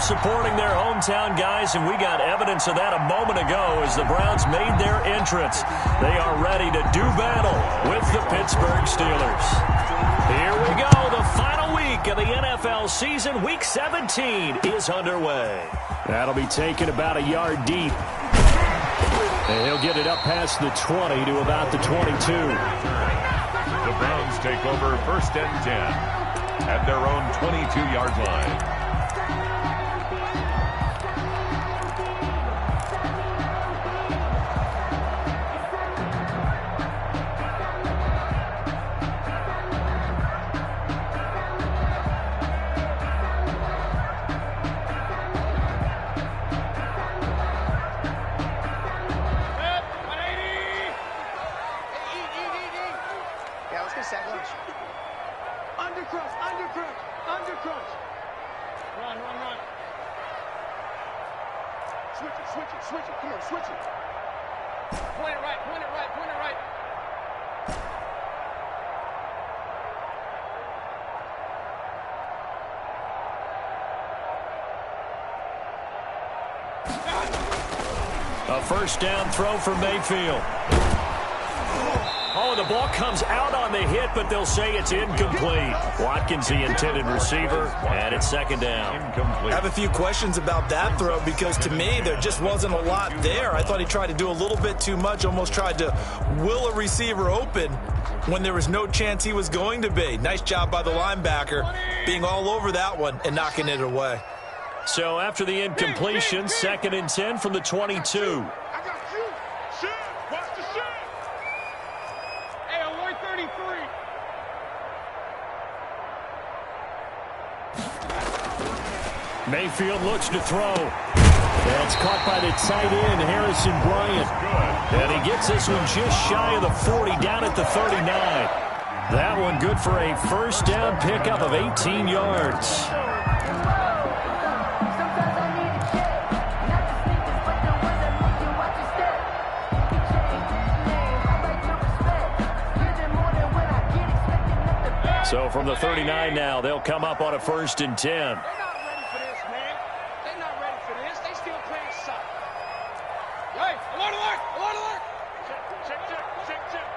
supporting their hometown guys, and we got evidence of that a moment ago as the Browns made their entrance. They are ready to do battle with the Pittsburgh Steelers. Here we go. The final week of the NFL season. Week 17 is underway. That'll be taken about a yard deep. And he'll get it up past the 20 to about the 22. The Browns take over 1st and 10 at their own 22-yard line. A first down throw for Mayfield. Oh, the ball comes out on the hit, but they'll say it's incomplete. Watkins, the intended receiver, and it's 2nd down. Incomplete. I have a few questions about that throw because, to me, there just wasn't a lot there. I thought he tried to do a little bit too much, almost tried to will a receiver open when there was no chance he was going to be. Nice job by the linebacker being all over that one and knocking it away. So after the incompletion, 2nd and 10 from the 22. I got you. Shit. Watch the shit. Hey, alert 33. Mayfield looks to throw. That's caught by the tight end, Harrison Bryant. And he gets this one just shy of the 40, down at the 39. That one good for a first down pickup of 18 yards. So from the 39 now, they'll come up on a 1st and 10. They're not ready for this, man. They're not ready for this. They still playing suck. Hey, alert, alert, alert, alert. Check, check, check, check, check.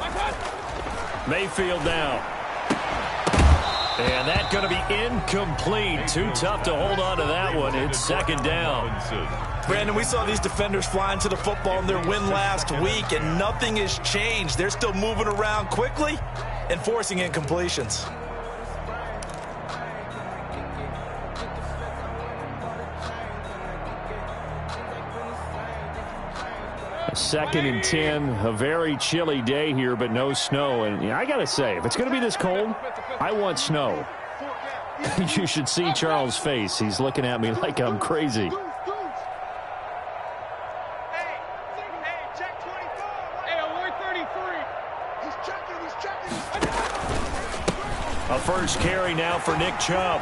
My God. Mayfield now. And that's going to be incomplete. Too tough to hold on to that one. It's 2nd down. Brandon, we saw these defenders flying to the football in their win last week, and nothing has changed. They're still moving around quickly and forcing incompletions. Second and 10, a very chilly day here, but no snow. And I got to say, if it's going to be this cold, I want snow. You should see Charles' face. He's looking at me like I'm crazy. A first carry now for Nick Chubb.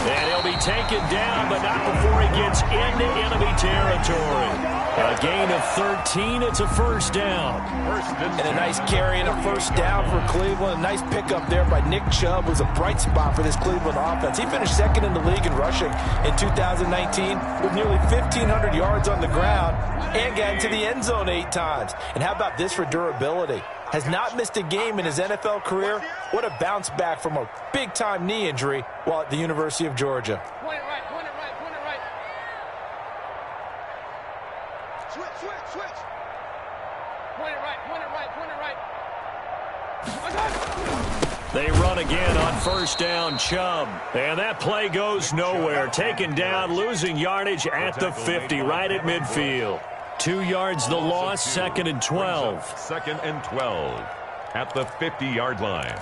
And he'll be taken down, but not before he gets into enemy territory. A gain of 13. It's a first down. And a nice carry and a first down for Cleveland. A nice pickup there by Nick Chubb, who's a bright spot for this Cleveland offense. He finished 2nd in the league in rushing in 2019 with nearly 1,500 yards on the ground and got into the end zone 8 times. And how about this for durability? Has not missed a game in his NFL career. What a bounce back from a big-time knee injury while at the University of Georgia. Point it right, point it right, point it right. Switch, switch, switch. Point it right, point it right, point it right. They run again on first down, Chubb. And that play goes nowhere. Taken down, losing yardage at the 50, right at midfield. 2 yards the loss, 2nd and 12. 2nd and 12 at the 50-yard line.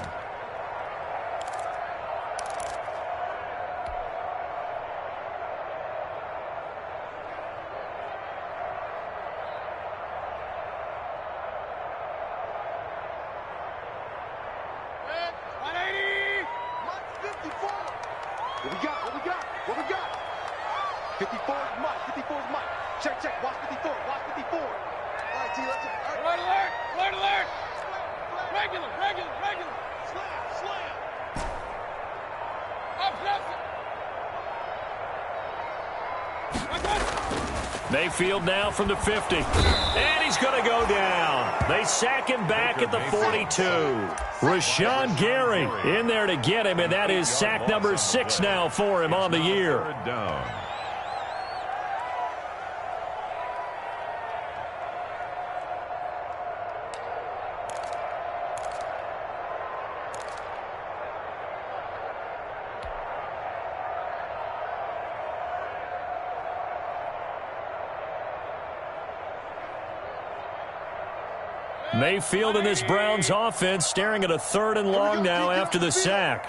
What we got? What we got? What we got? 54 is Mike. 54 is Mike. Check, check. Watch 54. Watch 54. All right, T, let's go. Alert, alert. Alert, alert. Regular, regular, regular. Slam, slam. Up, nothing. Mayfield now from the 50. And he's going to go down. They sack him back at the 42. Rashawn Gary in there to get him, and that is sack number 6 now for him on the year. Mayfield in this Browns offense staring at a 3rd and long now after the sack.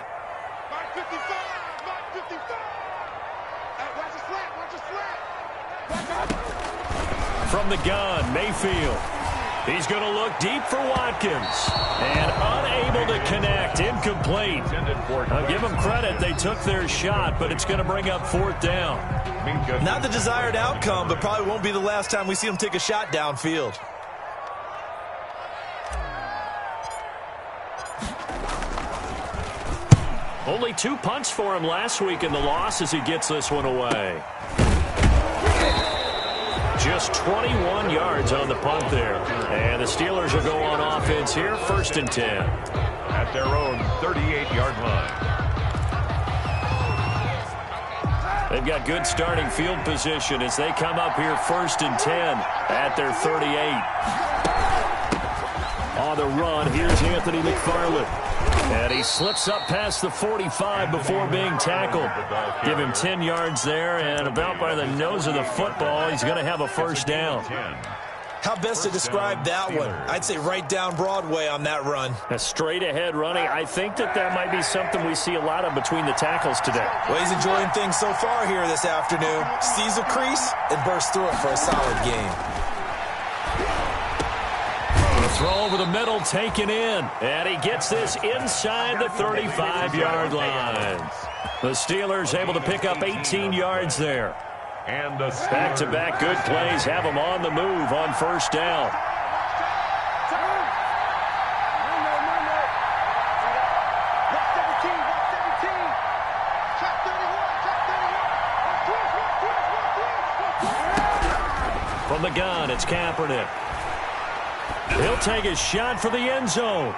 From the gun, Mayfield. He's going to look deep for Watkins. And unable to connect, incomplete. I'll give them credit, they took their shot, but it's going to bring up 4th down. Not the desired outcome, but probably won't be the last time we see him take a shot downfield. Only 2 punts for him last week in the loss as he gets this one away. Just 21 yards on the punt there. And the Steelers will go on offense here, 1st and 10. At their own 38-yard line. They've got good starting field position as they come up here 1st and 10 at their 38. On the run, here's Anthony McFarland. And he slips up past the 45 before being tackled. Give him 10 yards there, and about by the nose of the football, he's going to have a 1st down. How best to describe that one? I'd say right down Broadway on that run. A straight-ahead running. I think that might be something we see a lot of between the tackles today. Well, he's enjoying things so far here this afternoon. Sees a crease and bursts through it for a solid game. Throw over the middle, taken in. And he gets this inside the 35-yard line. The Steelers able to pick up 18 yards there. And the back-to-back good plays have them on the move on 1st down. From the gun, it's Kaepernick. He'll take a shot for the end zone.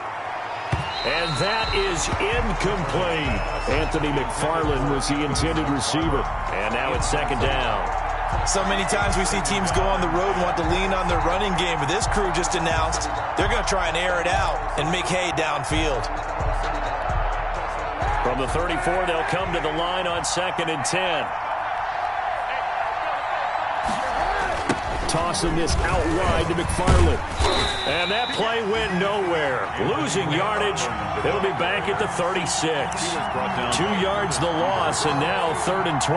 And that is incomplete. Anthony McFarland was the intended receiver. And now it's 2nd down. So many times we see teams go on the road and want to lean on their running game, but this crew just announced they're going to try and air it out and make hay downfield. From the 34, they'll come to the line on 2nd and 10. Tossing this out wide to McFarland. And that play went nowhere. Losing yardage. It'll be back at the 36. 2 yards the loss, and now 3rd and 12.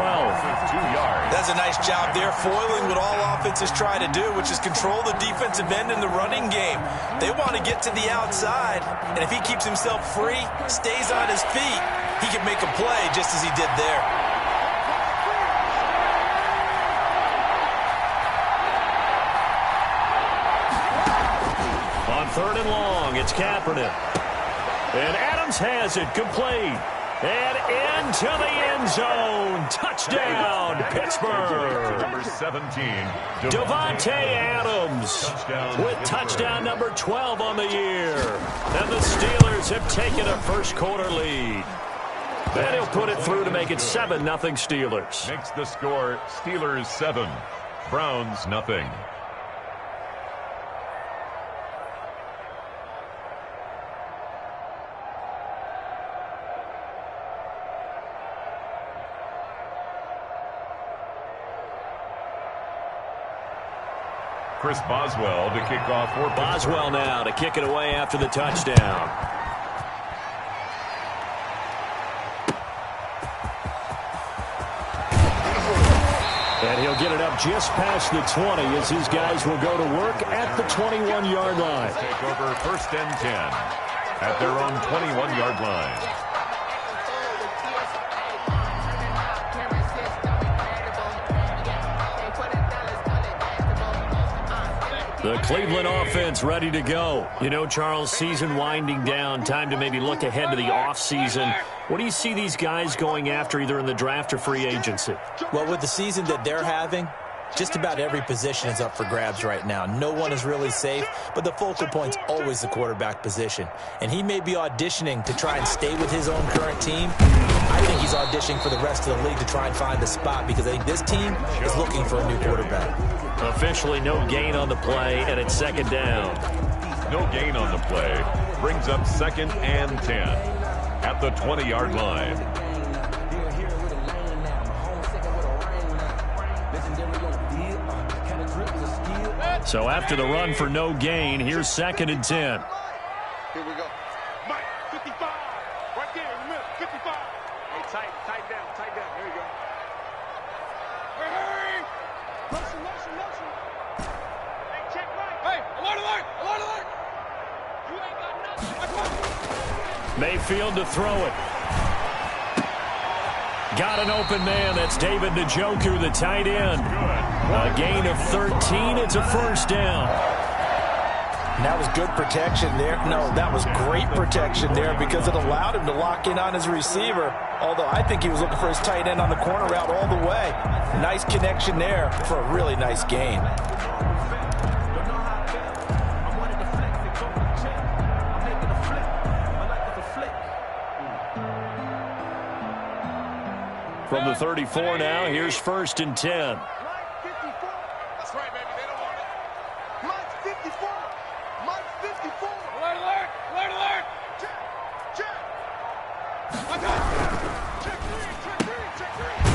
That's a nice job there, foiling what all offenses try to do, which is control the defensive end in the running game. They want to get to the outside, and if he keeps himself free, stays on his feet, he can make a play just as he did there. On 3rd and long, it's Kaepernick. And Adams has it, complete. And into the end zone. Touchdown, Pittsburgh. Number 17, Davante Adams with touchdown number 12 on the year. And the Steelers have taken a first-quarter lead. And he'll put it through to make it 7-0 Steelers. Makes the score Steelers 7, Browns nothing. Chris Boswell to kick off for Boswell now to kick it away after the touchdown. And he'll get it up just past the 20 as his guys will go to work at the 21-yard line. Take over 1st and 10 at their own 21-yard line. The Cleveland offense ready to go. You know, Charles, season winding down, time to maybe look ahead to the offseason. What do you see these guys going after either in the draft or free agency? Well, with the season that they're having, Just about every position is up for grabs right now. No one is really safe, but the focal point's always the quarterback position. And he may be auditioning to try and stay with his own current team. I think he's auditioning for the rest of the league to try and find a spot because I think this team is looking for a new quarterback. Officially no gain on the play, and it's second down. No gain on the play. Brings up 2nd and 10 at the 20-yard line. So after the run for no gain, here's 2nd and 10. Here we go. Mike, 55. Right there in the middle, 55. Hey, tight down. There you go. Hurry. Motion. Hey, check right. Hey, alert. You ain't got nothing. Mayfield to throw it. Got an open man. That's David Njoku, the tight end. A gain of 13. It's a first down. And that was good protection there. No, that was great protection there because it allowed him to lock in on his receiver. Although I think he was looking for his tight end on the corner route all the way. Nice connection there for a really nice gain. From the 34 now, here's 1st and 10. Mike, 54. That's right, baby. They don't want it. Mike's 54. Mike's 54. Alert. Check.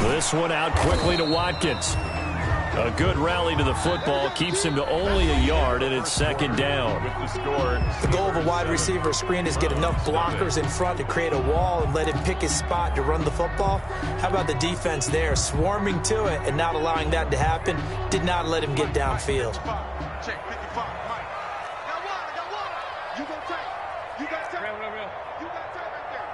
This one out quickly to Watkins. A good rally to the football keeps him to only a yard, and it's 2nd down. With the score. The goal of a wide receiver screen is get enough blockers in front to create a wall and let him pick his spot to run the football. How about the defense there, swarming to it and not allowing that to happen? Did not let him get downfield. Check 55. Mike. Got one. You go tight. You got tight. Real. You got tight right there.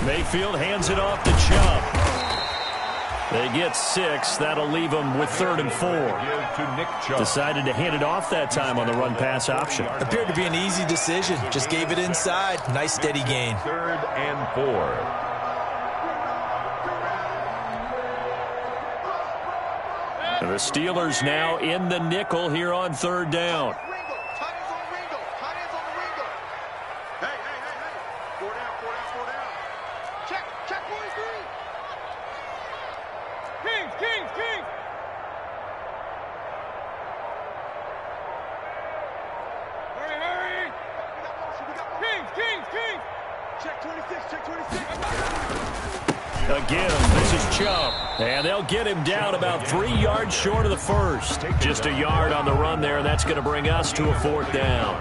Mayfield hands it off to Chubb. They get 6. That'll leave them with 3rd and 4. Give to Nick Chubb. Decided to hand it off that time on the run-pass option. Appeared to be an easy decision. Just gave it inside. Nice steady gain. 3rd and 4. And the Steelers now in the nickel here on 3rd down. Check 43. Kings. Hurry. Kings. Check 26. Again, this is Chubb. And they'll get him down about 3 yards short of the first. Just a yard on the run there, and that's going to bring us to a 4th down.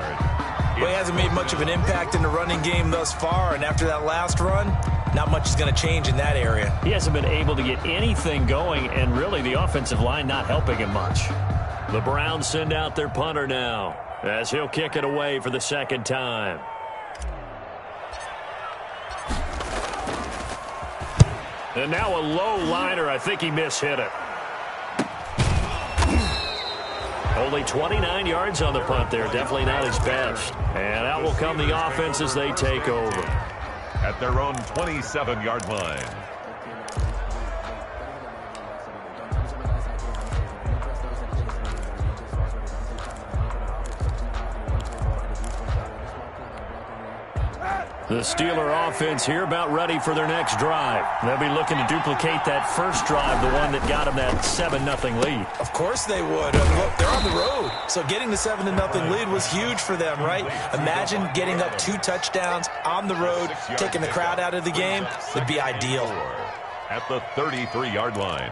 Well, he hasn't made much of an impact in the running game thus far, and after that last run, not much is going to change in that area. He hasn't been able to get anything going, and really the offensive line not helping him much. The Browns send out their punter now, as he'll kick it away for the 2nd time. And now a low liner. I think he mishit it. Only 29 yards on the punt there. Definitely not his best. And out will come the offense as they take over. At their own 27-yard line. The Steeler offense here about ready for their next drive. They'll be looking to duplicate that first drive, the one that got them that 7-0 lead. Of course they would. Look, they're on the road. So getting the 7-0 lead was huge for them, right? Imagine getting up 2 touchdowns on the road, taking the crowd out of the game. Would be ideal. At the 33-yard line.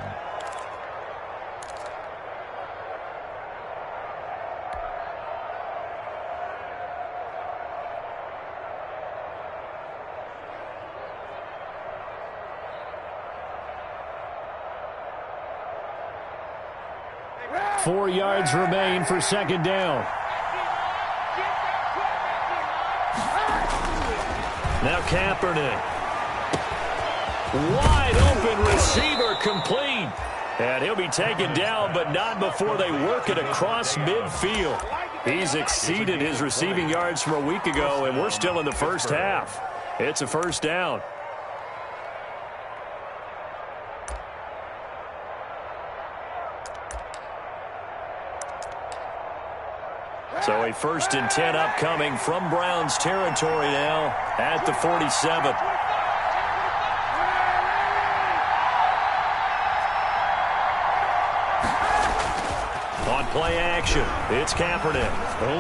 Four yards remain for 2nd down. Now Kaepernick. Wide open receiver complete. And he'll be taken down, but not before they work it across midfield. He's exceeded his receiving yards from a week ago, and we're still in the first half. It's a first down. So a 1st and 10 upcoming from Browns territory now at the 47. On play action, it's Kaepernick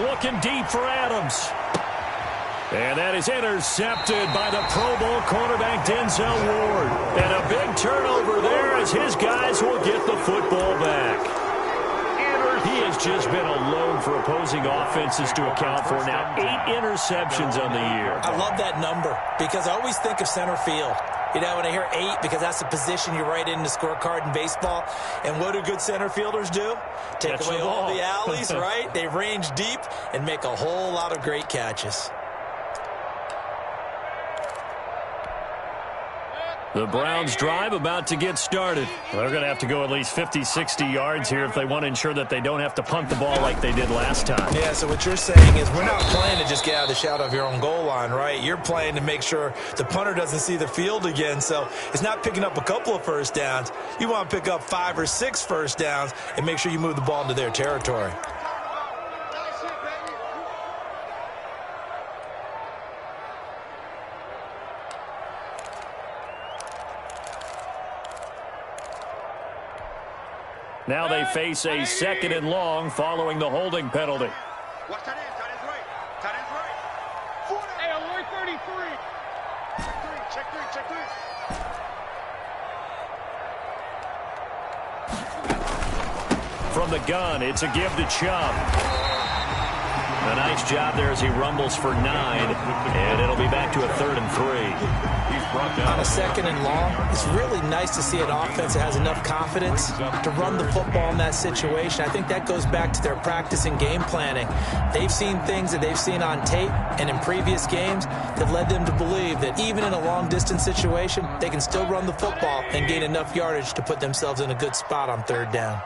looking deep for Adams. And that is intercepted by the Pro Bowl quarterback Denzel Ward. And a big turnover there as his guys will get the football back. He has just been alone for opposing offenses to account for now 8 interceptions on the year. I love that number because I always think of center field. You know, when I hear 8, because that's the position you write in the scorecard in baseball. And what do good center fielders do? Take away all the alleys, right? They range deep and make a whole lot of great catches. The Browns drive about to get started. They're going to have to go at least 50, 60 yards here if they want to ensure that they don't have to punt the ball like they did last time. Yeah, so what you're saying is we're not playing to just get out of the shadow of your own goal line, right? You're playing to make sure the punter doesn't see the field again. So it's not picking up a couple of first downs. You want to pick up 5 or 6 first downs and make sure you move the ball into their territory. Now they face a 2nd and long following the holding penalty. Watch tight end. Tight end's right. Tight end's right. 40. Hey, alert 33. Check 3. Check 3. From the gun, it's a give to Chubb. A nice job there as he rumbles for 9, and it'll be back to a 3rd and 3. He's brought down on a 2nd and long. It's really nice to see an offense that has enough confidence to run the football in that situation. I think that goes back to their practice and game planning. They've seen things that they've seen on tape and in previous games that led them to believe that even in a long-distance situation, they can still run the football and gain enough yardage to put themselves in a good spot on 3rd down.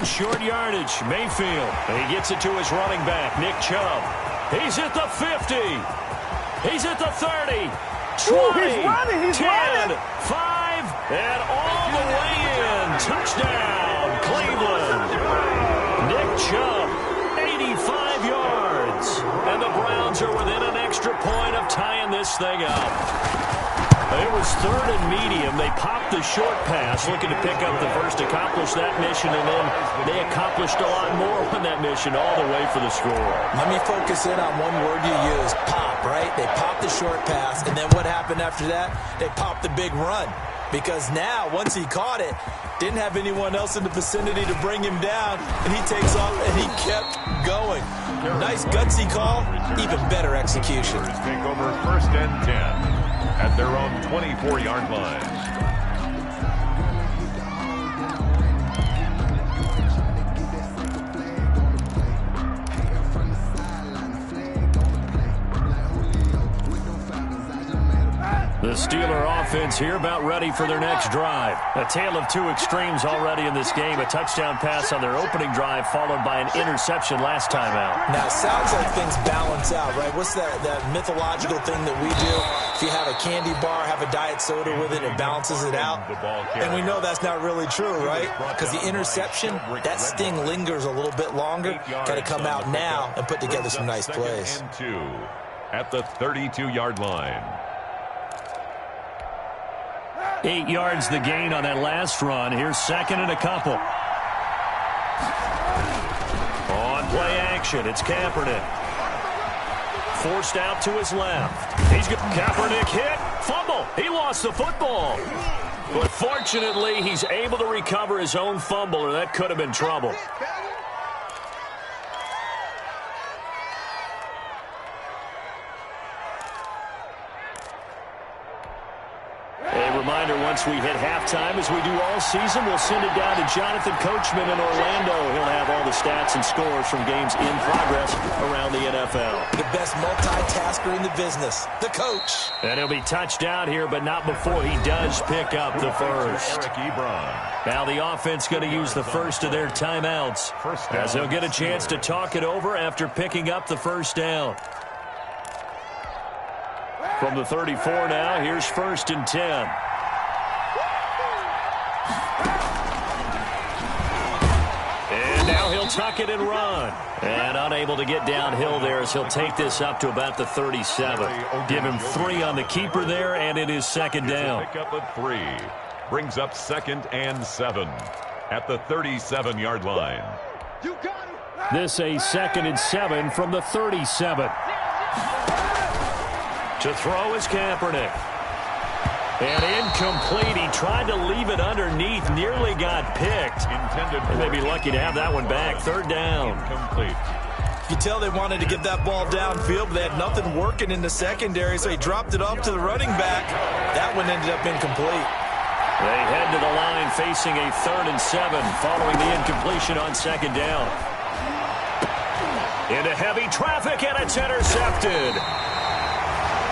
Short yardage, Mayfield. And he gets it to his running back, Nick Chubb. He's at the 50. He's at the 30. 20, he's 10, running. 5, and all the way in. Touchdown, Cleveland. Nick Chubb, 85 yards. And the Browns are within an extra point of tying this thing up. It was 3rd and medium. They popped the short pass, looking to pick up the first, accomplish that mission, and then they accomplished a lot more on that mission all the way for the score. Let me focus in on one word you used, pop, right? They popped the short pass, and then what happened after that? They popped the big run. Because now, once he caught it, didn't have anyone else in the vicinity to bring him down, and he takes off, and he kept going. Nice gutsy call, even better execution. Take over 1st and 10 at their own 24-yard line. The Steeler offense here about ready for their next drive. A tale of 2 extremes already in this game. A touchdown pass on their opening drive followed by an interception last time out. Now, it sounds like things balance out, right? What's that mythological thing that we do? If you have a candy bar, have a diet soda with it, it balances it out. And we know that's not really true, right? Because the interception, that sting lingers a little bit longer. Got to come out now and put together some nice plays. 2 at the 32-yard line. 8 yards the gain on that last run. Here's 2nd and a couple. On play action, it's Kaepernick. Forced out to his left. He's got Kaepernick hit. Fumble. He lost the football. But fortunately, he's able to recover his own fumble, or that could have been trouble. A reminder reminder, once we hit halftime, as we do all season, we'll send it down to Jonathan Coachman in Orlando. He'll have all the stats and scores from games in progress around the NFL. The best multitasker in the business, the coach. And he'll be touched down here, but not before he does pick up the first. Now the offense going to use the first of their timeouts, as they'll get a chance to talk it over after picking up the first down. From the 34 now, here's 1st and 10. And now he'll tuck it and run. And unable to get downhill there as he'll take this up to about the 37. Give him 3 on the keeper there, and it is 2nd down. Pick up a 3. Brings up 2nd and 7 at the 37-yard line. This a 2nd and 7 from the 37. To throw is Kaepernick. And incomplete. He tried to leave it underneath. Nearly got picked. And they'd be lucky to have that one back. 3rd down. Incomplete. You tell they wanted to get that ball downfield, but they had nothing working in the secondary, so he dropped it off to the running back. That one ended up incomplete. They head to the line facing a 3rd and 7 following the incompletion on 2nd down. Into heavy traffic, and it's intercepted.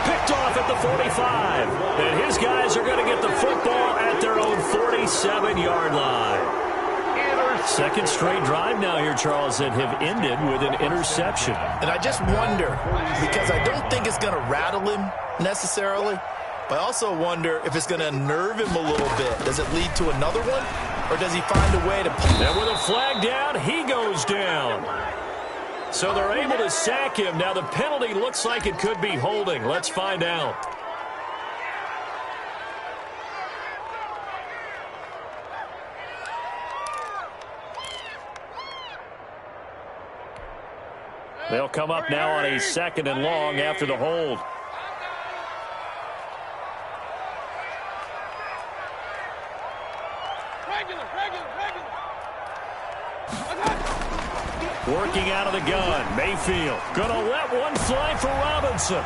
Picked off at the 45. And his guys are going to get the football at their own 47-yard line. Second straight drive now here, Charles, that have ended with an interception. And I just wonder, because I don't think it's going to rattle him necessarily, but I also wonder if it's going to unnerve him a little bit. Does it lead to another one, or does he find a way to... And with a flag down, he goes down. So they're able to sack him. Now the penalty looks like it could be holding. Let's find out. They'll come up now on a 2nd and long after the hold. Working out of the gun, Mayfield gonna let one fly for Robinson.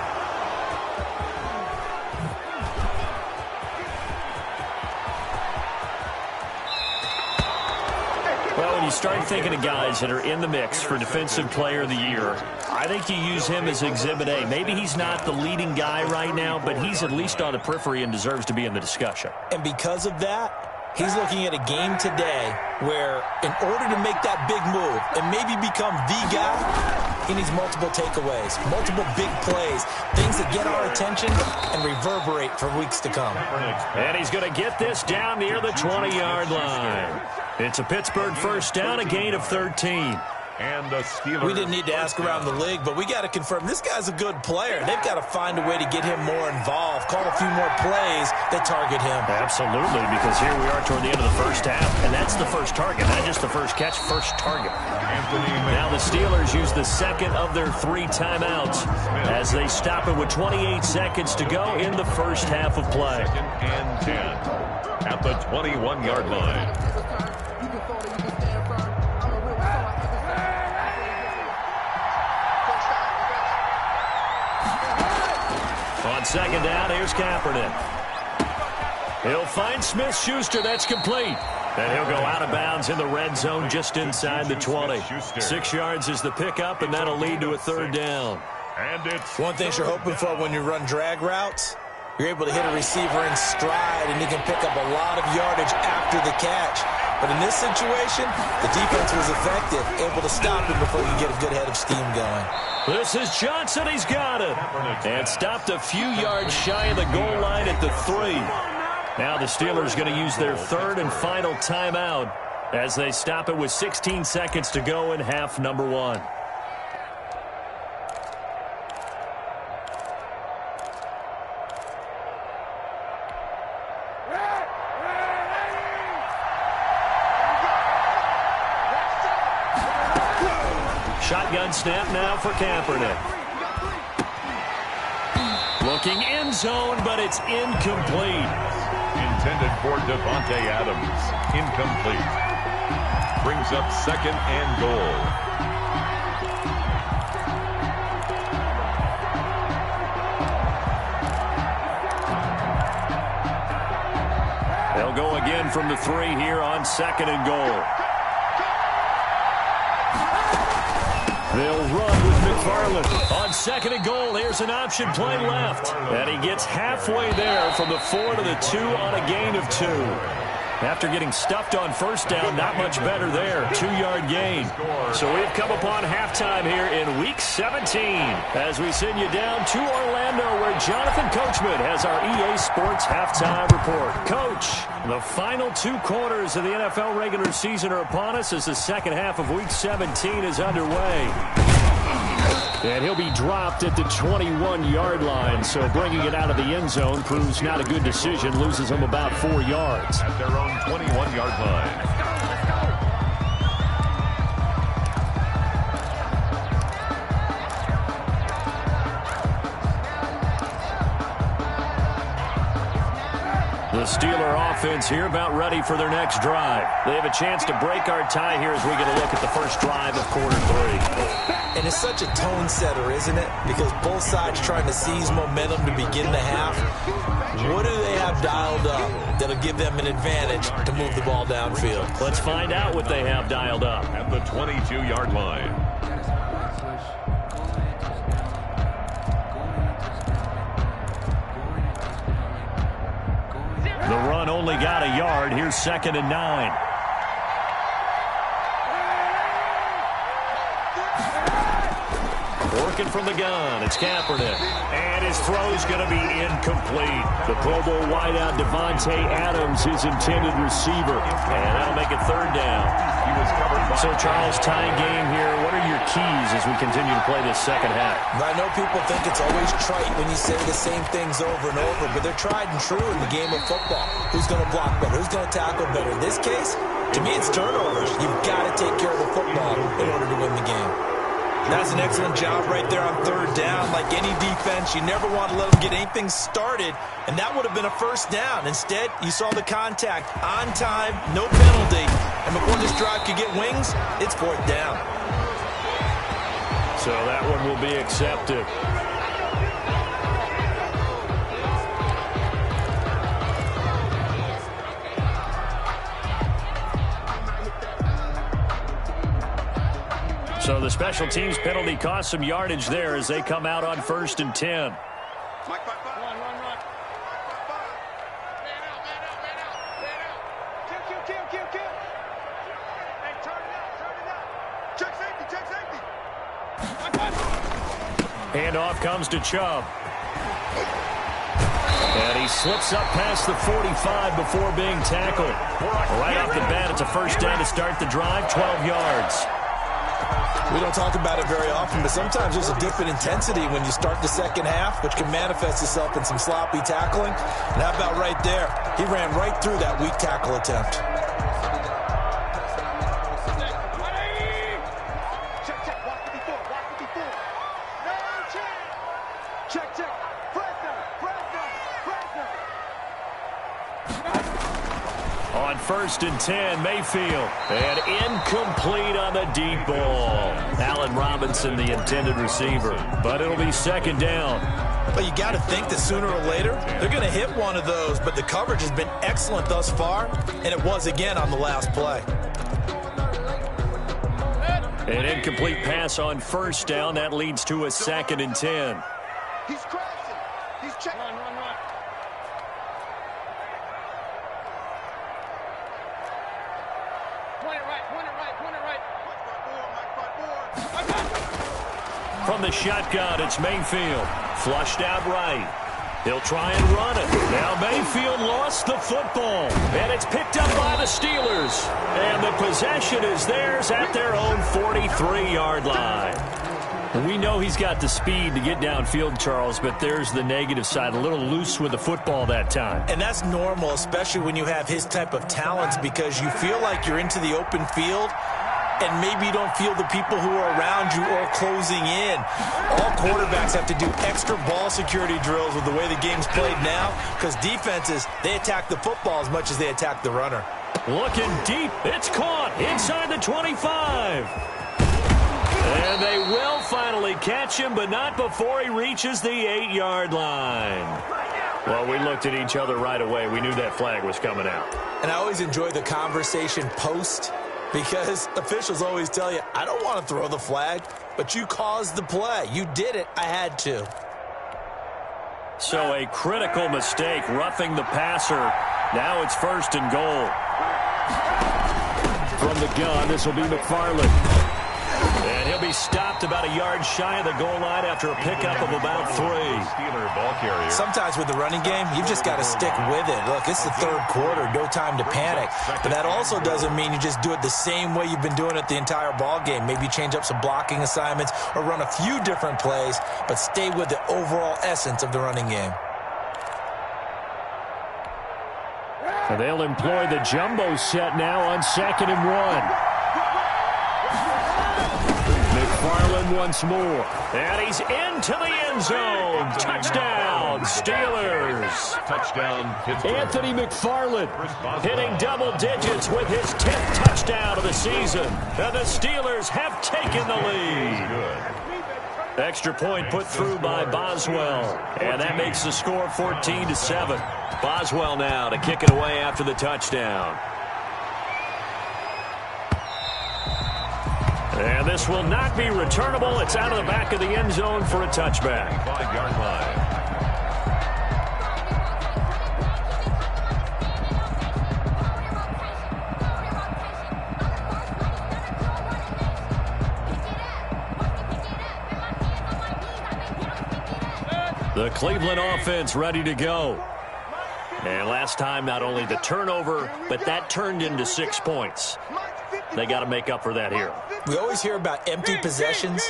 Well, when you start thinking of guys that are in the mix for Defensive Player of the Year, I think you use him as Exhibit A. Maybe he's not the leading guy right now, but he's at least on the periphery and deserves to be in the discussion. And because of that, he's looking at a game today where, in order to make that big move and maybe become the guy, he needs multiple takeaways, multiple big plays, things that get our attention and reverberate for weeks to come. And he's going to get this down near the 20-yard line. It's a Pittsburgh first down, a gain of 13. And the Steelers. We didn't need to ask around the league, but we got to confirm this guy's a good player. They've got to find a way to get him more involved, call a few more plays that target him. Absolutely, because here we are toward the end of the first half, and that's the first target, not just the first catch, first target. Now the Steelers use the 2nd of their 3 timeouts as they stop it with 28 seconds to go in the first half of play. 2nd and 10 at the 21-yard line. On 2nd down, here's Kaepernick. He'll find Smith-Schuster. That's complete. And he'll go out of bounds in the red zone just inside the 20. 6 yards is the pickup, and that'll lead to a 3rd down. And it's one thing you're hoping for when you run drag routes, you're able to hit a receiver in stride, and he can pick up a lot of yardage after the catch. But in this situation, the defense was effective, able to stop him before he could get a good head of steam going. This is Johnson. He's got it. And stopped a few yards shy of the goal line at the 3. Now the Steelers going to use their 3rd and final timeout as they stop it with 16 seconds to go in half number 1. Shotgun snap now for Kaepernick. Looking end zone, but it's incomplete. Intended for Devontae Adams. Incomplete. Brings up 2nd and goal. They'll go again from the 3 here on 2nd and goal. They'll run with McFarland. On 2nd and goal, here's an option play left. And he gets halfway there from the 4 to the 2 on a gain of 2. After getting stuffed on 1st down, not much better there. 2-yard gain. So we've come upon halftime here in Week 17 as we send you down to Orlando where Jonathan Coachman has our EA Sports Halftime Report. Coach, the final 2 quarters of the NFL regular season are upon us as the second half of Week 17 is underway. And he'll be dropped at the 21-yard line, so bringing it out of the end zone proves not a good decision, loses him about 4 yards. At their own 21-yard line. The Steeler offense here about ready for their next drive. They have a chance to break our tie here as we get a look at the first drive of quarter 3. And it's such a tone setter, isn't it? Because both sides trying to seize momentum to begin the half. What do they have dialed up that'll give them an advantage to move the ball downfield? Let's find out what they have dialed up. At the 22-yard line. The run only got a yard. Here's 2nd and 9. Working from the gun, it's Kaepernick. And his throw's going to be incomplete. The Pro Bowl wideout Devontae Adams, his intended receiver. And that'll make it 3rd down. He was covered by... So, Charles, tying game here. What are your keys as we continue to play this second half? I know people think it's always trite when you say the same things over and over, but they're tried and true in the game of football. Who's going to block better? Who's going to tackle better? In this case, to me, it's turnovers. You've got to take care of the football in order to win the game. That's an excellent job right there on 3rd down. Like any defense, you never want to let them get anything started, and that would have been a 1st down. Instead, you saw the contact on time, no penalty, and before this drive could get wings, it's 4th down. So that one will be accepted. So the special teams penalty cost some yardage there as they come out on 1st and 10. Mike, run. Man out. Kill. Hey, turn it out. Check safety. Handoff comes to Chubb. And he slips up past the 45 before being tackled. Right off the bat, it's a 1st down to start the drive, 12 yards. We don't talk about it very often, but sometimes there's a dip in intensity when you start the second half, which can manifest itself in some sloppy tackling. And how about right there? He ran right through that weak tackle attempt. Check. Watch 54. No chance. Check. On 1st and 10, Mayfield. And incomplete on the deep ball. Allen Robinson, the intended receiver. But it'll be 2nd down. But you got to think that sooner or later, they're going to hit one of those. But the coverage has been excellent thus far, and it was again on the last play. An incomplete pass on 1st down. That leads to a 2nd and 10. He's crashing. He's checking. Run. Point it right. From the shotgun, it's Mayfield. Flushed out right. He'll try and run it. Now Mayfield lost the football. And it's picked up by the Steelers. And the possession is theirs at their own 43-yard line. We know he's got the speed to get downfield, Charles, but there's the negative side. A little loose with the football that time. And that's normal, especially when you have his type of talents, because you feel like you're into the open field and maybe you don't feel the people who are around you or closing in. All quarterbacks have to do extra ball security drills with the way the game's played now, because defenses, they attack the football as much as they attack the runner. Looking deep. It's caught inside the 25. And they will finally catch him, but not before he reaches the 8-yard line. Well, we looked at each other right away. We knew that flag was coming out. And I always enjoy the conversation post, because officials always tell you, I don't want to throw the flag, but you caused the play. You did it. I had to. So a critical mistake, roughing the passer. Now it's 1st and goal. From the gun, this will be McFarland. And he'll be stopped about a yard shy of the goal line after a pickup of about 3. Steeler ball carrier. Sometimes with the running game, you've just got to stick with it. Look, it's the 3rd quarter, no time to panic. But that also doesn't mean you just do it the same way you've been doing it the entire ball game. Maybe change up some blocking assignments or run a few different plays, but stay with the overall essence of the running game. And they'll employ the jumbo set now on 2nd and 1. McFarland once more. And he's into the end zone. Touchdown, Steelers. Touchdown, Pittsburgh. Anthony McFarland hitting double digits with his 10th touchdown of the season. And the Steelers have taken the lead. Good. Extra point put through by Boswell. And that makes the score 14-7. Boswell now to kick it away after the touchdown. And this will not be returnable. It's out of the back of the end zone for a touchback. 5-yard line. The Cleveland offense ready to go. And last time, not only the turnover, but that turned into 6 points. They got to make up for that here. We always hear about empty possessions,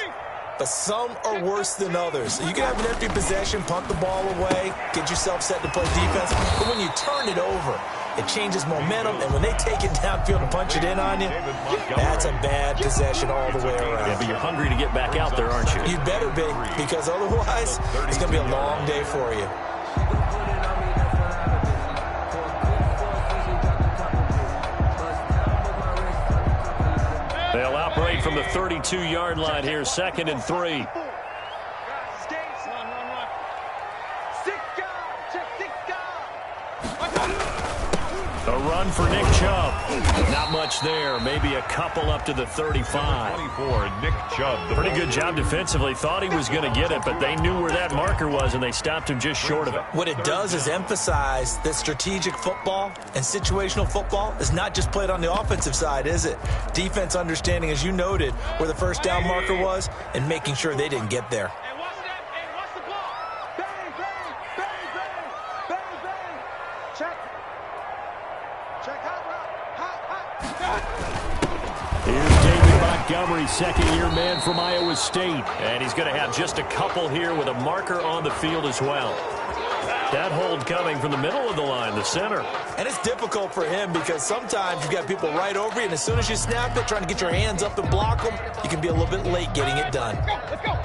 but some are worse than others. You can have an empty possession, punt the ball away, get yourself set to play defense, but when you turn it over, it changes momentum, and when they take it downfield and punch it in on you, that's a bad possession all the way around. Yeah, but you're hungry to get back out there, aren't you? You better be, because otherwise, it's going to be a long day for you. They'll operate from the 32-yard line here, 2nd and 3. A run for Nick Chubb. Not much there. Maybe a couple up to the 35. 24, Nick Chubb. Pretty good job defensively. Thought he was going to get it, but they knew where that marker was, and they stopped him just short of it. What it does is emphasize that strategic football and situational football is not just played on the offensive side, is it? Defense understanding, as you noted, where the 1st down marker was and making sure they didn't get there. Montgomery, 2nd-year man from Iowa State. And he's going to have just a couple here with a marker on the field as well. That hold coming from the middle of the line, the center. And it's difficult for him because sometimes you've got people right over you, and as soon as you snap it, trying to get your hands up and block them, you can be a little bit late getting it done. Let's go.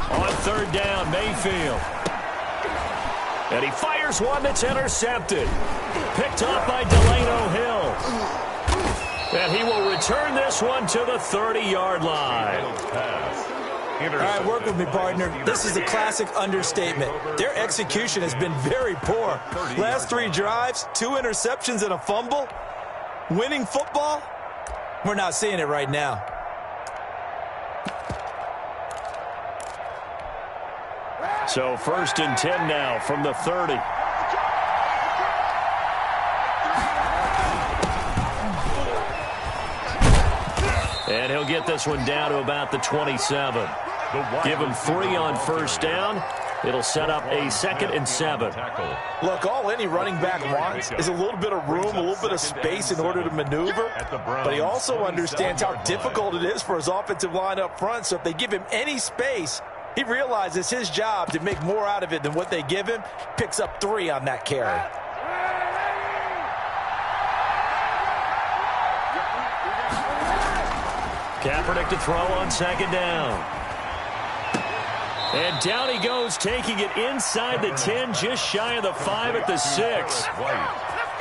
On 3rd down, Mayfield. And he fires one that's intercepted. Picked off by Delano Hill. And he will return this one to the 30-yard line. All right, work with me, partner. This is a classic understatement. Their execution has been very poor. Last 3 drives, 2 interceptions and a fumble. Winning football? We're not seeing it right now. So 1st and 10 now from the 30. And he'll get this one down to about the 27. Give him 3 on 1st down. It'll set up a 2nd and 7. Look, all any running back wants is a little bit of room, a little bit of space in order to maneuver. But he also understands how difficult it is for his offensive line up front. So if they give him any space, he realizes it's his job to make more out of it than what they give him. Picks up 3 on that carry. Kaepernick to throw on 2nd down. And down he goes, taking it inside the 10, just shy of the 5 at the 6.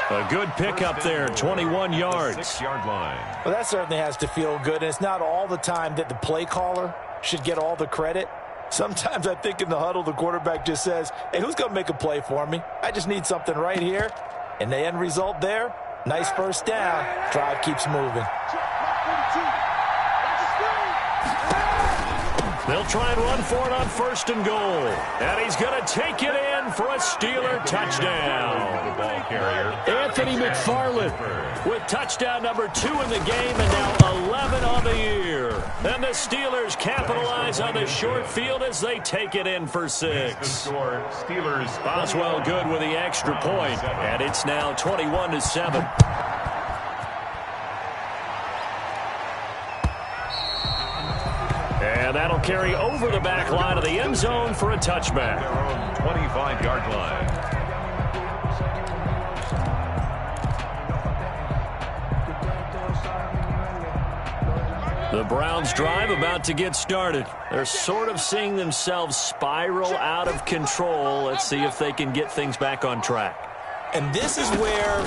A good pickup there, 21 yards. 6-yard line. Well, that certainly has to feel good, and it's not all the time that the play caller should get all the credit. Sometimes I think in the huddle, the quarterback just says, hey, who's going to make a play for me? I just need something right here. And the end result there, nice first down. Drive keeps moving. They'll try and run for it on 1st and goal. And he's going to take it in for a Steeler touchdown. The ball carrier, Anthony McFarland with touchdown number 2 in the game and now 11 on the year. And the Steelers capitalize on the short field as they take it in for 6. Steelers. Boswell good with the extra point, and it's now 21-7. And that'll carry over the back line of the end zone for a touchback. Their own 25-yard line. The Browns drive about to get started. They're sort of seeing themselves spiral out of control. Let's see if they can get things back on track. And this is where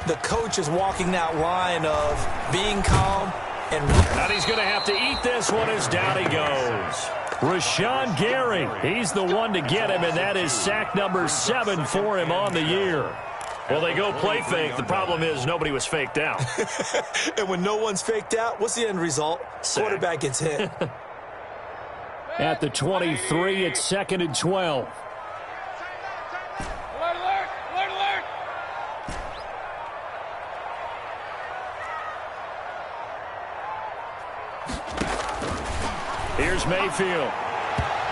the coach is walking that line of being calm. And he's going to have to eat this one as down he goes. Rashawn Gary, he's the one to get him, and that is sack number 7 for him on the year. Well, they go play fake. The problem is nobody was faked out. And when no one's faked out, what's the end result? Sack. Quarterback gets hit. At the 23, it's 2nd and 12. Here's Mayfield.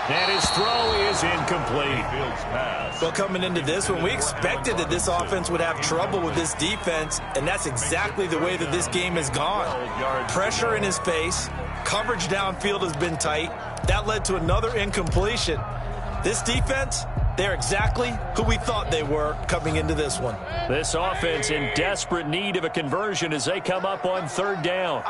And his throw is incomplete. Well, coming into this one, we expected that this offense would have trouble with this defense, and that's exactly the way that this game has gone. Pressure in his face. Coverage downfield has been tight. That led to another incompletion. This defense, they're exactly who we thought they were coming into this one. This offense in desperate need of a conversion as they come up on 3rd down.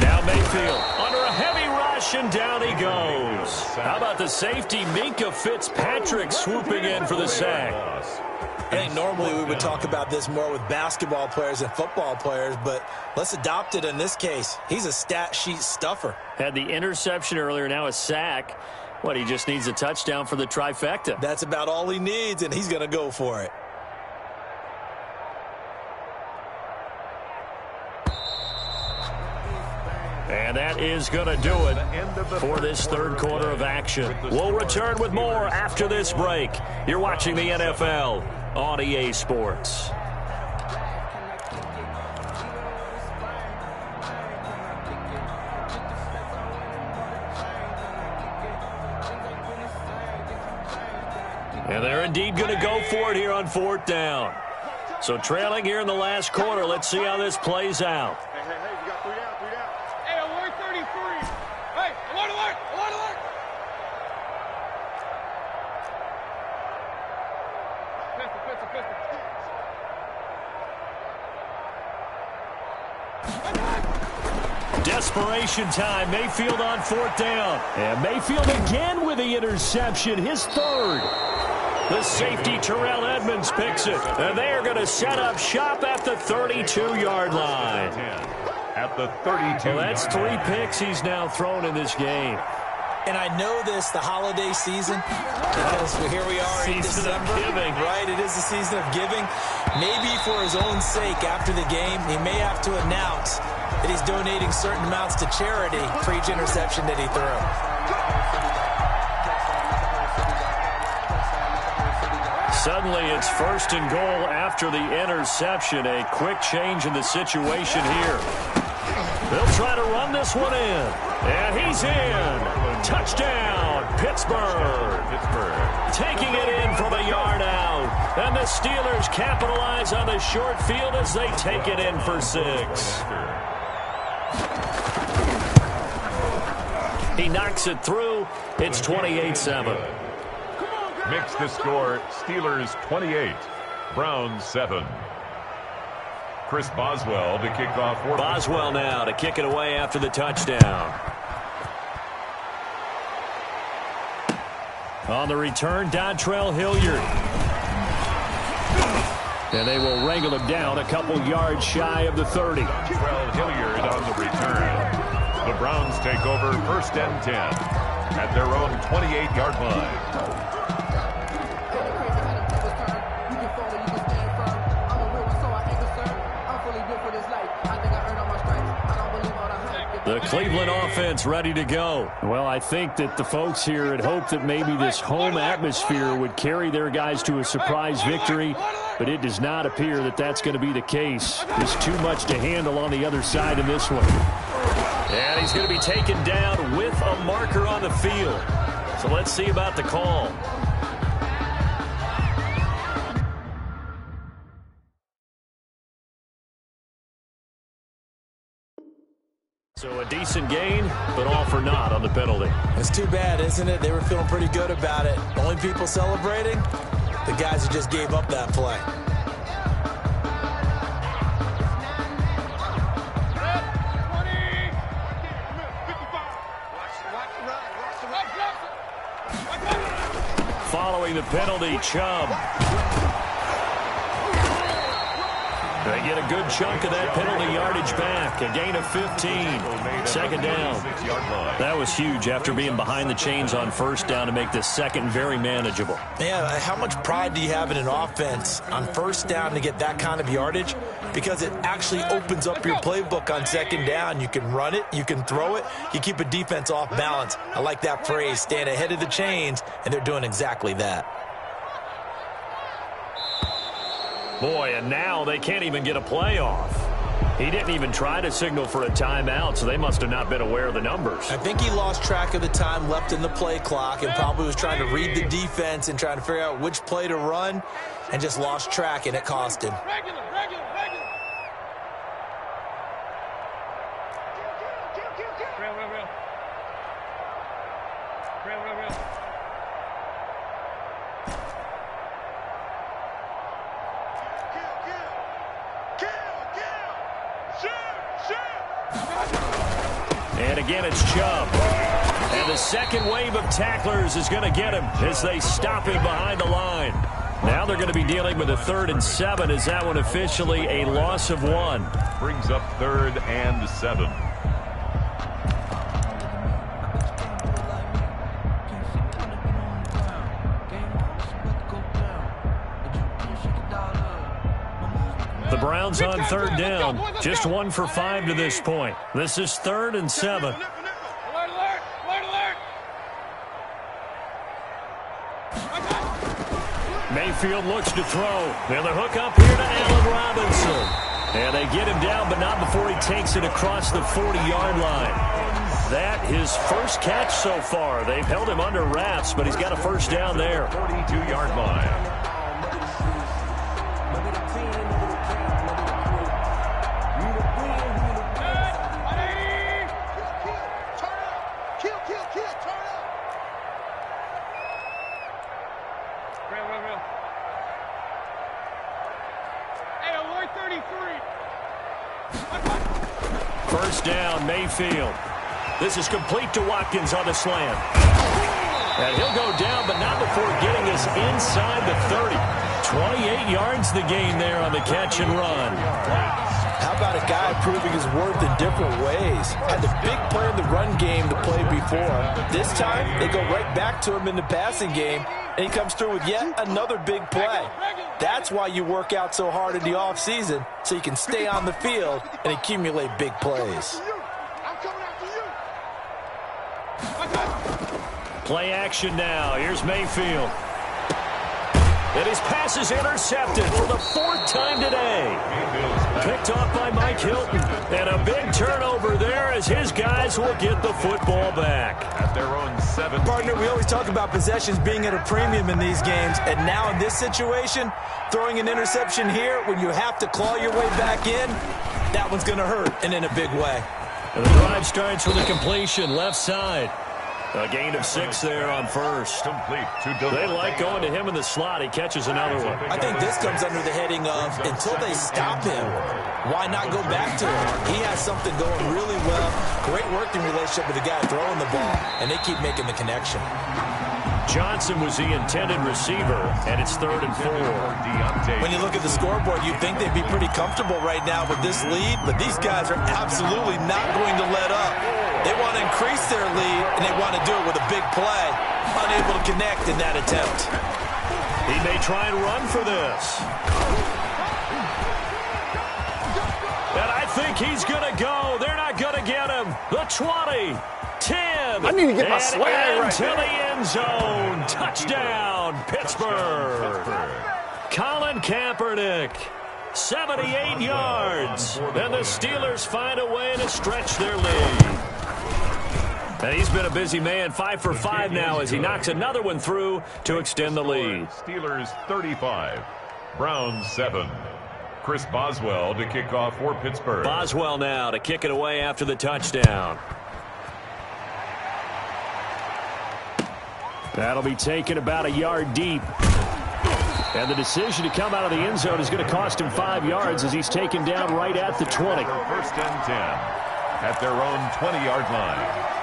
Now Mayfield under a heavy rush, and down he goes. How about the safety, Minkah Fitzpatrick, swooping in for the sack. I think normally we would talk about this more with basketball players and football players, but let's adopt it in this case. He's a stat sheet stuffer. Had the interception earlier, now a sack. What, he just needs a touchdown for the trifecta. That's about all he needs, and he's going to go for it. And that is going to do it for this 3rd quarter of action. We'll return with more after this break. You're watching the NFL on EA Sports. And they're indeed going to go for it here on 4th down. So trailing here in the last quarter, let's see how this plays out. Desperation time. Mayfield on 4th down. And Mayfield again with the interception, his 3rd. The safety, Terrell Edmonds, picks it. And they are going to set up shop at the 32-yard line. At the 32. Well, that's 3 picks he's now thrown in this game. And I know this, the holiday season, because here we are in December. Season of giving. Right, it is the season of giving. Maybe for his own sake after the game, he may have to announce that he's donating certain amounts to charity for each interception that he threw. Suddenly it's 1st and goal after the interception. A quick change in the situation here. They'll try to run this one in. And he's in. Touchdown, Pittsburgh. Taking it in from a yard out. And the Steelers capitalize on the short field as they take it in for 6. He knocks it through. It's 28-7. Makes the score Steelers 28, Browns 7. Chris Boswell to kick off. Boswell now to kick it away after the touchdown. On the return, Dontrell Hilliard. And they will wrangle him down a couple yards shy of the 30. Dontrell Hilliard on the return. The Browns take over 1st and 10 at their own 28-yard line. The Cleveland offense ready to go. Well, I think that the folks here had hoped that maybe this home atmosphere would carry their guys to a surprise victory, but it does not appear that that's going to be the case. There's too much to handle on the other side in this one. And he's going to be taken down with a marker on the field. So let's see about the call. So a decent gain, but all for naught on the penalty. It's too bad, isn't it? They were feeling pretty good about it. The only people celebrating, the guys who just gave up that play. Following the penalty, Chubb. They get a good chunk of that penalty yardage back. A gain of 15. 2nd down. That was huge after being behind the chains on 1st down to make this second very manageable. Yeah, how much pride do you have in an offense on 1st down to get that kind of yardage? Because it actually opens up your playbook on 2nd down. You can run it, you can throw it, you keep a defense off balance. I like that phrase, stand ahead of the chains, and they're doing exactly that. Boy, and now they can't even get a play off. He didn't even try to signal for a timeout, so they must have not been aware of the numbers. I think he lost track of the time left in the play clock and probably was trying to read the defense and trying to figure out which play to run and just lost track, and it cost him. Regular. Real. And again, it's Chubb. And the second wave of tacklers is going to get him as they stop him behind the line. Now they're going to be dealing with a 3rd and 7 as that one officially a loss of 1. Brings up 3rd and 7. The Browns on 3rd down. Just 1 for 5 to this point. This is 3rd and 7. Alert. Mayfield looks to throw. And the hook up here to Allen Robinson. And they get him down, but not before he takes it across the 40-yard line. That his first catch so far. They've held him under wraps, but he's got a 1st down there. 42-yard line. Down, Mayfield. This is complete to Watkins on the slam. And he'll go down, but not before getting us inside the 30. 28 yards the gain there on the catch and run. How about a guy proving his worth in different ways? Had the big play in the run game to play before. This time, they go right back to him in the passing game, and he comes through with yet another big play. That's why you work out so hard in the offseason, so you can stay on the field and accumulate big plays. Play action now. Here's Mayfield. And his pass is intercepted for the 4th time today. Picked off by Mike Hilton. And a big turnover there as his guys will get the football back. At their own 7. Partner, we always talk about possessions being at a premium in these games. And now in this situation, throwing an interception here when you have to claw your way back in, that one's going to hurt, and in a big way. And the drive starts with a completion left side. A gain of 6 there on 1st. They like going to him in the slot. He catches another one. I think this comes under the heading of until they stop him, why not go back to him? He has something going really well. Great working relationship with the guy throwing the ball, and they keep making the connection. Johnson was the intended receiver, and it's 3rd and 4. When you look at the scoreboard, you'd think they'd be pretty comfortable right now with this lead, but these guys are absolutely not going to let up. They want to increase their lead, and they want to do it with a big play. Unable to connect in that attempt. He may try and run for this. And I think he's going to go. They're not going to get him. The 20, 10. I need to get my swag right to the end zone. Touchdown, Pittsburgh. Colin Kaepernick, 78 yards. And the Steelers find a way to stretch their lead. And he's been a busy man, 5 for 5 now as he knocks another one through to extend the lead. Steelers 35, Browns 7. Chris Boswell to kick off for Pittsburgh. Boswell now to kick it away after the touchdown. That'll be taken about a yard deep. And the decision to come out of the end zone is going to cost him 5 yards as he's taken down right at the 20. 1st and 10 at their own 20-yard line.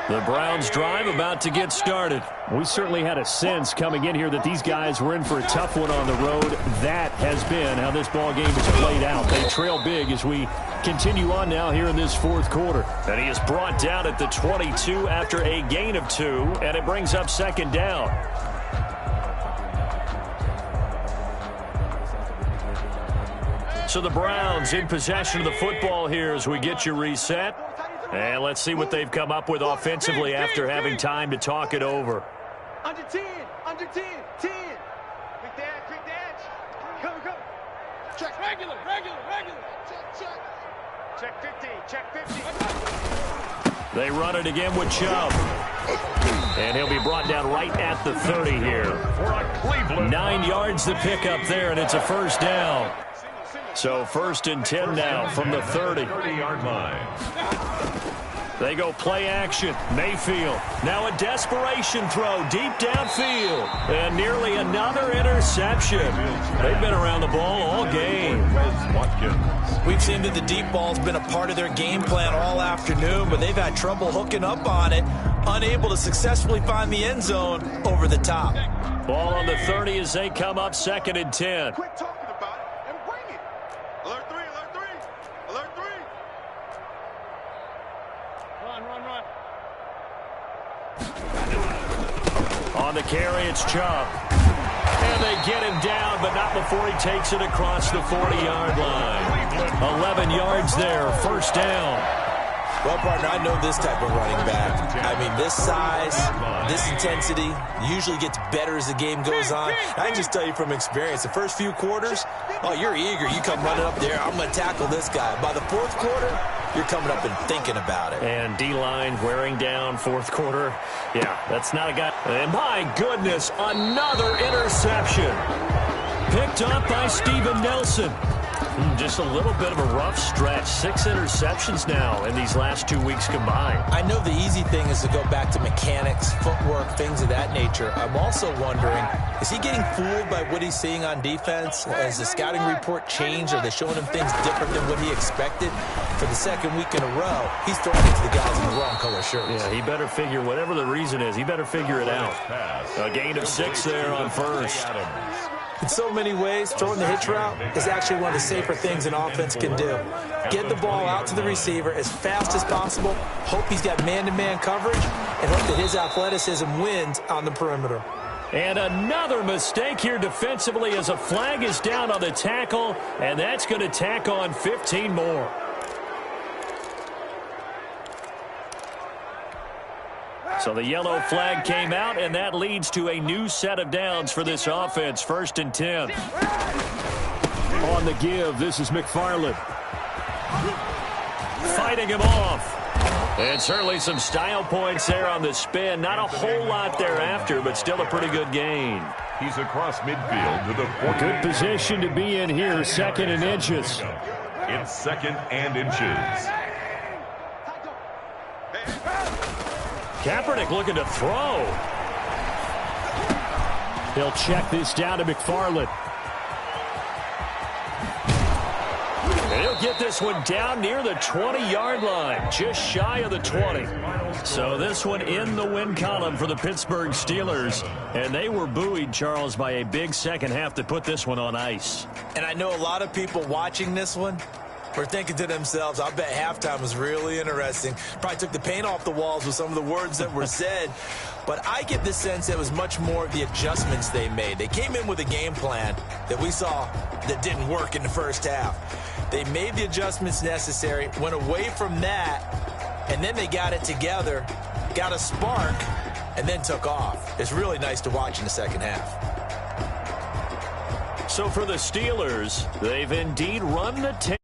The Browns drive about to get started. We certainly had a sense coming in here that these guys were in for a tough one on the road. That has been how this ball game has played out. They trail big as we continue on now here in this 4th quarter. And he is brought down at the 22 after a gain of 2, and it brings up 2nd down. So the Browns in possession of the football here as we get you reset. And let's see what they've come up with offensively after having time to talk it over. Under 10, 10. Quick dash. Come. Check. Regular. Check 50. They run it again with Chubb. And he'll be brought down right at the 30 here. 9 yards to pick up there, and it's a 1st down. So 1st and 10 now from the 30. 30-yard line. They go play action. Mayfield. Now a desperation throw deep downfield. And nearly another interception. They've been around the ball all game. We've seen that the deep ball's been a part of their game plan all afternoon, but they've had trouble hooking up on it. Unable to successfully find the end zone over the top. Ball on the 30 as they come up 2nd and 10. Quit talking about it and bring it. Alert 3. Run. On the carry, it's Chubb. And they get him down, but not before he takes it across the 40-yard line. 11 yards there, 1st down. Well, partner, I know this type of running back. I mean, this size, this intensity usually gets better as the game goes on. I can just tell you from experience, the first few quarters, oh, you're eager. You come running up there, I'm going to tackle this guy. By the 4th quarter, you're coming up and thinking about it. And D-line wearing down 4th quarter. Yeah, that's not a guy. And my goodness, another interception. Picked up by Steven Nelson. Just a little bit of a rough stretch. 6 interceptions now in these last 2 weeks combined. I know the easy thing is to go back to mechanics, footwork, things of that nature. I'm also wondering, is he getting fooled by what he's seeing on defense? Has the scouting report changed? Are they showing him things different than what he expected? For the 2nd week in a row, he's throwing it to the guys in the wrong color shirts. Yeah, he better figure, whatever the reason is, he better figure it out. A gain of 6 there on 1st. In so many ways, throwing the hitch route is actually one of the safer things an offense can do. Get the ball out to the receiver as fast as possible, hope he's got man-to-man coverage, and hope that his athleticism wins on the perimeter. And another mistake here defensively as a flag is down on the tackle, and that's going to tack on 15 more. So the yellow flag came out, and that leads to a new set of downs for this offense. 1st and 10. On the give, this is McFarland. Fighting him off. And certainly some style points there on the spin. Not a whole lot thereafter, but still a pretty good gain. He's across midfield to the 40. Good position to be in here, 2nd and inches. It's 2nd and inches. Kaepernick looking to throw. He'll check this down to McFarland. And he'll get this one down near the 20-yard line, just shy of the 20. So this one in the win column for the Pittsburgh Steelers. And they were buoyed, Charles, by a big second half that put this one on ice. And I know a lot of people watching this one were thinking to themselves, I bet halftime was really interesting. Probably took the paint off the walls with some of the words that were said. But I get the sense it was much more of the adjustments they made. They came in with a game plan that we saw that didn't work in the first half. They made the adjustments necessary, went away from that, and then they got it together, got a spark, and then took off. It's really nice to watch in the second half. So for the Steelers, they've indeed run the tape.